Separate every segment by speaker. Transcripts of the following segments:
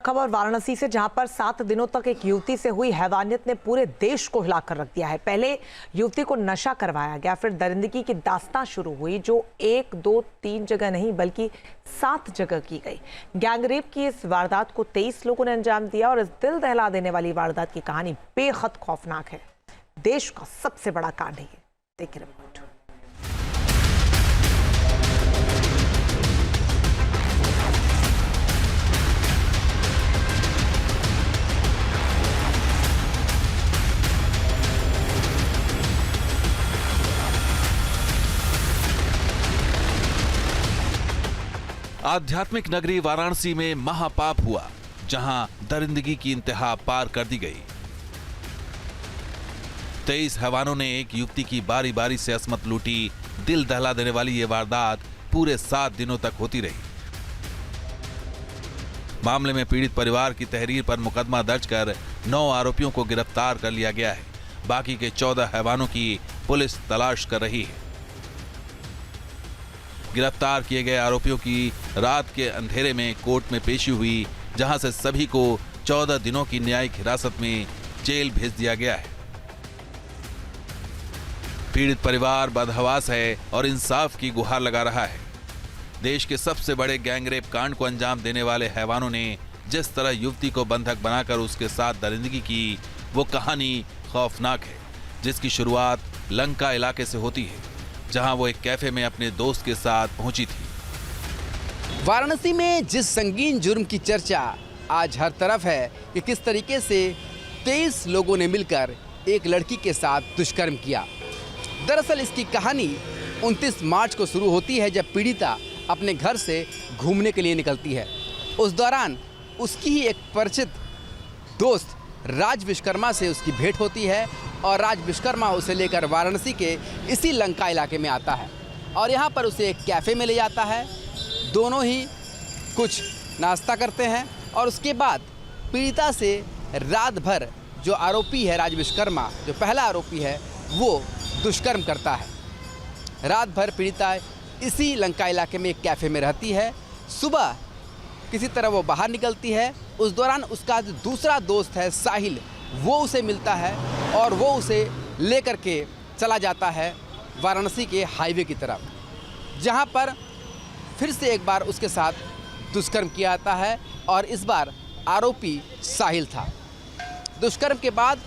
Speaker 1: खबर वाराणसी से, जहां पर 7 दिनों तक एक युवती से हुई हैवानियत ने पूरे देश को हिलाकर रख दिया है। पहले युवती को नशा करवाया गया, फिर दरिंदगी की दास्तां शुरू हुई जो 1, 2, 3 जगह नहीं बल्कि 7 जगह की गई। गैंगरेप की इस वारदात को 23 लोगों ने अंजाम दिया और इस दिल दहला देने वाली वारदात की कहानी बेहद खौफनाक है। देश का सबसे बड़ा कांड है ये। देखिए रिपोर्ट।
Speaker 2: आध्यात्मिक नगरी वाराणसी में महापाप हुआ, जहां दरिंदगी की इंतहा पार कर दी गई। 23 हैवानों ने एक युवती की बारी बारी से असमत लूटी। दिल दहला देने वाली ये वारदात पूरे 7 दिनों तक होती रही। मामले में पीड़ित परिवार की तहरीर पर मुकदमा दर्ज कर 9 आरोपियों को गिरफ्तार कर लिया गया है। बाकी के 14 हैवानों की पुलिस तलाश कर रही है। गिरफ्तार किए गए आरोपियों की रात के अंधेरे में कोर्ट में पेशी हुई, जहां से सभी को 14 दिनों की न्यायिक हिरासत में जेल भेज दिया गया है। पीड़ित परिवार बदहवास है और इंसाफ की गुहार लगा रहा है। देश के सबसे बड़े गैंगरेप कांड को अंजाम देने वाले हैवानों ने जिस तरह युवती को बंधक बनाकर उसके साथ दरिंदगी की, वो कहानी खौफनाक है, जिसकी शुरुआत लंका इलाके से होती है, जहां वो एक कैफे में अपने दोस्त के साथ पहुंची थी।
Speaker 3: वाराणसी में जिस संगीन जुर्म की चर्चा आज हर तरफ है कि किस तरीके से 23 लोगों ने मिलकर एक लड़की के साथ दुष्कर्म किया। दरअसल इसकी कहानी 29 मार्च को शुरू होती है, जब पीड़िता अपने घर से घूमने के लिए निकलती है। उस दौरान उसकी ही एक परिचित दोस्त राज विश्वकर्मा से उसकी भेंट होती है और राज विश्वकर्मा उसे लेकर वाराणसी के इसी लंका इलाके में आता है और यहाँ पर उसे एक कैफ़े में ले जाता है। दोनों ही कुछ नाश्ता करते हैं और उसके बाद पीड़िता से रात भर जो आरोपी है राज विश्वकर्मा, जो पहला आरोपी है, वो दुष्कर्म करता है। रात भर पीड़िता इसी लंका इलाके में एक कैफ़े में रहती है। सुबह किसी तरह वो बाहर निकलती है। उस दौरान उसका जो दूसरा दोस्त है साहिल, वो उसे मिलता है और वो उसे लेकर के चला जाता है वाराणसी के हाईवे की तरफ, जहां पर फिर से एक बार उसके साथ दुष्कर्म किया जाता है और इस बार आरोपी साहिल था। दुष्कर्म के बाद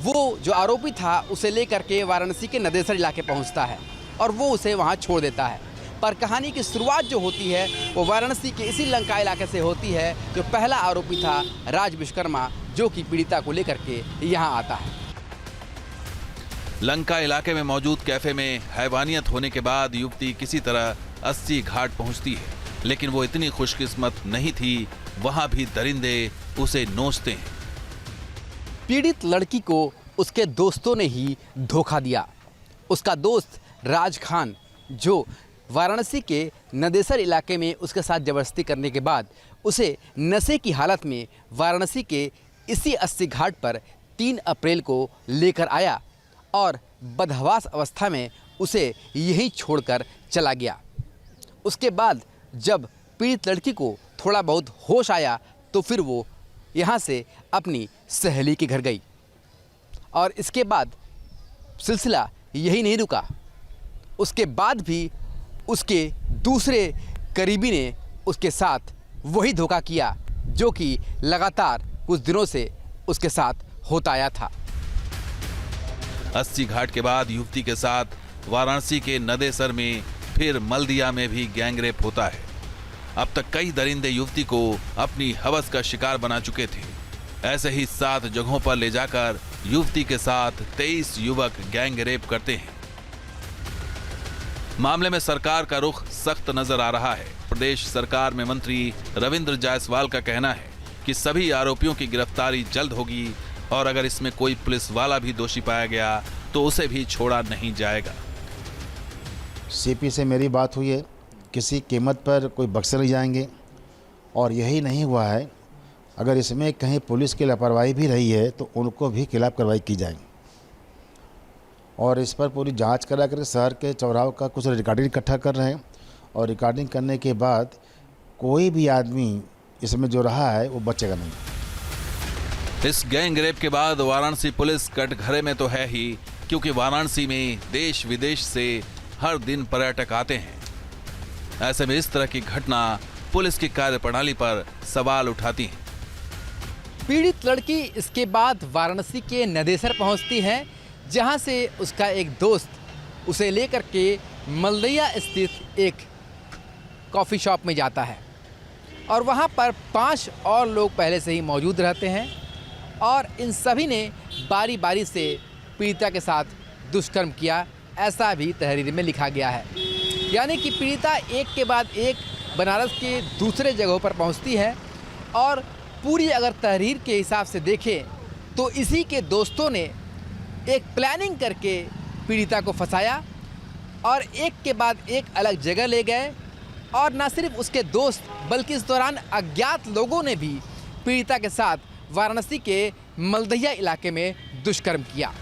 Speaker 3: वो जो आरोपी था उसे लेकर के वाराणसी के नदेसर इलाके पहुंचता है और वो उसे वहां छोड़ देता है। पर कहानी की शुरुआत जो होती है वो वाराणसी के इसी लंका इलाके से होती है, जो पहला आरोपी था राज विश्वकर्मा, जो कि पीड़िता को लेकर के यहाँ आता है।
Speaker 2: लंका इलाके में मौजूद कैफे में हैवानियत होने के बाद युवती किसी तरह 80 घाट पहुंचती है, लेकिन वो इतनी खुशकिस्मत नहीं थी। वहां भी दरिंदे उसे नोचते हैं।
Speaker 3: पीड़ित लड़की को उसके दोस्तों ने ही धोखा दिया। उसका दोस्त राज खान, जो वाराणसी के नदेसर इलाके में उसके साथ जबरदस्ती करने के बाद उसे नशे की हालत में वाराणसी के इसी 80 घाट पर 3 अप्रैल को लेकर आया और बदहवास अवस्था में उसे यहीं छोड़कर चला गया। उसके बाद जब पीड़ित लड़की को थोड़ा बहुत होश आया तो फिर वो यहाँ से अपनी सहेली के घर गई और इसके बाद सिलसिला यही नहीं रुका। उसके बाद भी उसके दूसरे करीबी ने उसके साथ वही धोखा किया, जो कि लगातार कुछ दिनों से उसके साथ होता आया था।
Speaker 2: 80 घाट के बाद युवती के साथ वाराणसी के नदेसर में फिर मल्दिया में भी गैंगरेप होता है। अब तक कई दरिंदे युवती को अपनी हवस का शिकार बना चुके थे। ऐसे ही 7 जगहों पर ले जाकर युवती के साथ 23 युवक गैंगरेप करते हैं। मामले में सरकार का रुख सख्त नजर आ रहा है। प्रदेश सरकार में मंत्री रविंद्र जायसवाल का कहना है कि सभी आरोपियों की गिरफ्तारी जल्द होगी और अगर इसमें कोई पुलिस वाला भी दोषी पाया गया तो उसे भी छोड़ा नहीं जाएगा।
Speaker 4: सीपी से मेरी बात हुई है, किसी कीमत पर कोई बक्से नहीं जाएंगे और यही नहीं हुआ है, अगर इसमें कहीं पुलिस की लापरवाही भी रही है तो उनको भी खिलाफ कार्रवाई की जाएगी और इस पर पूरी जांच करा कर शहर के चौराहों का कुछ रिकॉर्डिंग इकट्ठा कर रहे हैं और रिकॉर्डिंग करने के बाद कोई भी आदमी इसमें जो रहा है वो बचेगा नहीं।
Speaker 2: इस गैंग रेप के बाद वाराणसी पुलिस कटघरे में तो है ही, क्योंकि वाराणसी में देश विदेश से हर दिन पर्यटक आते हैं। ऐसे में इस तरह की घटना पुलिस की कार्यप्रणाली पर सवाल उठाती है।
Speaker 3: पीड़ित लड़की इसके बाद वाराणसी के नदेसर पहुंचती है, जहां से उसका एक दोस्त उसे लेकर के मलदैया स्थित एक कॉफ़ी शॉप में जाता है और वहां पर 5 और लोग पहले से ही मौजूद रहते हैं और इन सभी ने बारी बारी से पीड़िता के साथ दुष्कर्म किया, ऐसा भी तहरीर में लिखा गया है। यानी कि पीड़िता एक के बाद एक बनारस के दूसरे जगहों पर पहुंचती है और पूरी अगर तहरीर के हिसाब से देखें तो इसी के दोस्तों ने एक प्लानिंग करके पीड़िता को फंसाया और एक के बाद एक अलग जगह ले गए और न सिर्फ उसके दोस्त बल्कि इस दौरान अज्ञात लोगों ने भी पीड़िता के साथ वाराणसी के मलदैया इलाके में दुष्कर्म किया।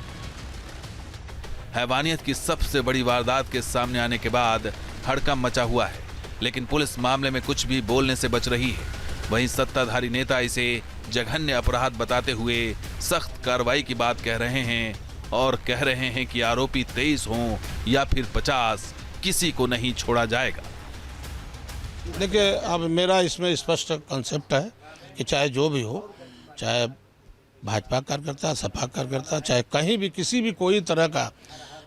Speaker 2: हैवानियत की सबसे बड़ी वारदात के सामने आने के बाद हड़कंप मचा हुआ है, लेकिन पुलिस मामले में कुछ भी बोलने से बच रही है। वहीं सत्ताधारी नेता इसे जघन्य अपराध बताते हुए सख्त कार्रवाई की बात कह रहे हैं और कह रहे हैं कि आरोपी 23 हों या फिर 50, किसी को नहीं छोड़ा जाएगा।
Speaker 5: देखिए, अब मेरा इसमें स्पष्ट कॉन्सेप्ट है कि चाहे जो भी हो, चाहे भाजपा कार्यकर्ता, सपा कार्यकर्ता, चाहे कहीं भी किसी भी कोई तरह का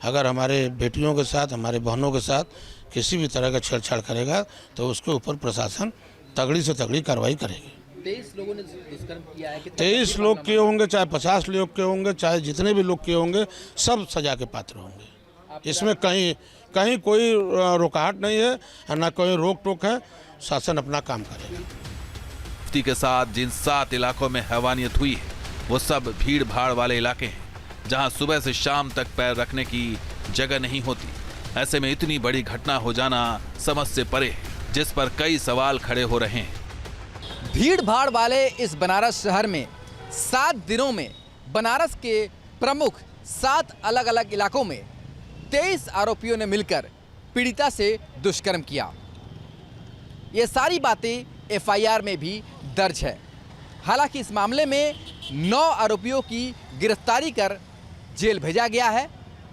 Speaker 5: अगर हमारे बेटियों के साथ, हमारे बहनों के साथ किसी भी तरह का छेड़छाड़ करेगा तो उसके ऊपर प्रशासन तगड़ी से तगड़ी कार्रवाई करेगी।
Speaker 3: 23 लोगों ने दुष्कर्म किया है।
Speaker 5: 23 लोग किए होंगे, चाहे 50 लोग किए होंगे, चाहे जितने भी लोग किए होंगे, सब सजा के पात्र होंगे। इसमें कहीं कोई रुकावट नहीं है और ना कोई रोक टोक है। शासन अपना काम करेगा।
Speaker 2: के साथ जिन 7 इलाकों में हैवानियत हुई है वो सब भीड़ भाड़ वाले इलाके हैं, जहां सुबह से शाम तक पैर रखने की जगह नहीं होती। ऐसे में इतनी बड़ी घटना हो जाना समझ से परे है, जिस पर कई सवाल खड़े हो रहे हैं।
Speaker 3: भीड़ भाड़ वाले इस बनारस शहर में 7 दिनों में बनारस के प्रमुख 7 अलग अलग इलाकों में 23 आरोपियों ने मिलकर पीड़िता से दुष्कर्म किया। ये सारी बातें एफआईआर में भी दर्ज है। हालांकि इस मामले में 9 आरोपियों की गिरफ्तारी कर जेल भेजा गया है,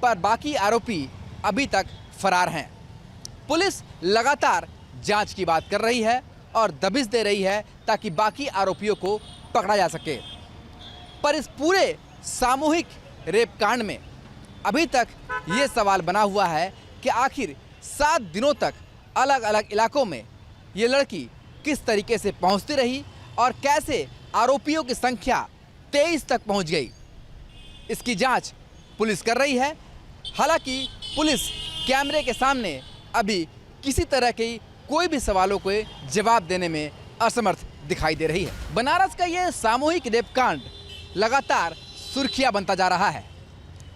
Speaker 3: पर बाकी आरोपी अभी तक फरार हैं। पुलिस लगातार जांच की बात कर रही है और दबिश दे रही है ताकि बाकी आरोपियों को पकड़ा जा सके। पर इस पूरे सामूहिक रेप कांड में अभी तक ये सवाल बना हुआ है कि आखिर 7 दिनों तक अलग अलग इलाकों में ये लड़की किस तरीके से पहुंचती रही और कैसे आरोपियों की संख्या 23 तक पहुंच गई। इसकी जांच पुलिस कर रही है। हालांकि पुलिस कैमरे के सामने अभी किसी तरह के कोई भी सवालों को जवाब देने में असमर्थ दिखाई दे रही है। बनारस का ये सामूहिक रेप कांड लगातार सुर्खियां बनता जा रहा है।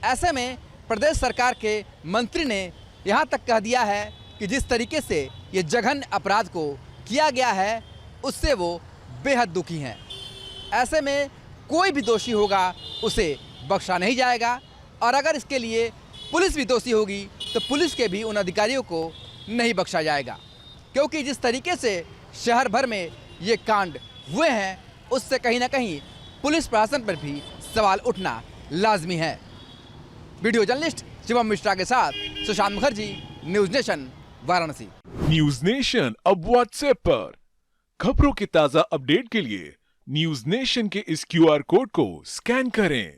Speaker 3: ऐसे में प्रदेश सरकार के मंत्री ने यहां तक कह दिया है कि जिस तरीके से ये जघन्य अपराध को किया गया है उससे वो बेहद दुखी हैं। ऐसे में कोई भी दोषी होगा उसे बख्शा नहीं जाएगा और अगर इसके लिए पुलिस भी दोषी होगी तो पुलिस के भी उन अधिकारियों को नहीं बख्शा जाएगा, क्योंकि जिस तरीके से शहर भर में ये कांड हुए हैं उससे कहीं ना कहीं पुलिस प्रशासन पर भी सवाल उठना लाजमी है। वीडियो जर्नलिस्ट शिवम मिश्रा के साथ Sushant Mukherjee, news nation, Varanasi.
Speaker 6: News nation अब व्हाट्सएप पर खबरों के ताजा अपडेट के लिए न्यूज़ नेशन के इस QR कोड को स्कैन करें।